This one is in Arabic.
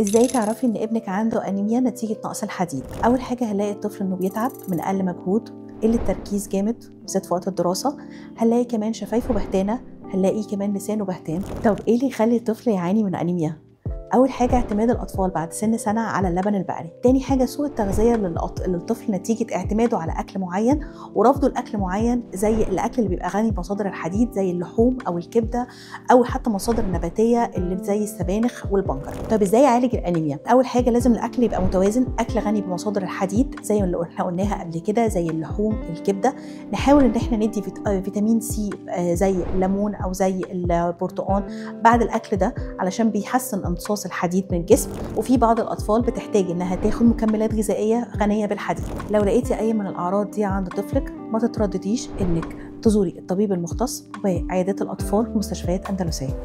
ازاي تعرفي ان ابنك عنده انيميا نتيجه نقص الحديد؟ اول حاجه هنلاقي الطفل انه بيتعب من اقل مجهود، قله تركيز جامد بالذات في وقت الدراسه، هنلاقي كمان شفايفه بهتانه، هنلاقي كمان لسانه بهتان. طب ايه اللي يخلي الطفل يعاني من انيميا؟ أول حاجة اعتماد الأطفال بعد سن سنة على اللبن البقري. تاني حاجة سوء التغذية للطفل نتيجة اعتماده على أكل معين ورفضه لأكل معين، زي الأكل اللي بيبقى غني بمصادر الحديد زي اللحوم أو الكبدة أو حتى مصادر النباتية اللي زي السبانخ والبنجر. طب إزاي أعالج الأنيميا؟ أول حاجة لازم الأكل يبقى متوازن، أكل غني بمصادر الحديد زي اللي احنا قلناها قبل كده زي اللحوم الكبدة. نحاول إن احنا ندي فيتامين سي زي الليمون أو زي البرتقال بعد الأكل ده علشان بيحسن امتصاص الحديد من الجسم. وفي بعض الاطفال بتحتاج انها تاخد مكملات غذائيه غنيه بالحديد. لو لقيتي اي من الاعراض دي عند طفلك ما تتردديش انك تزوري الطبيب المختص وعيادات الاطفال في مستشفيات اندلسيه.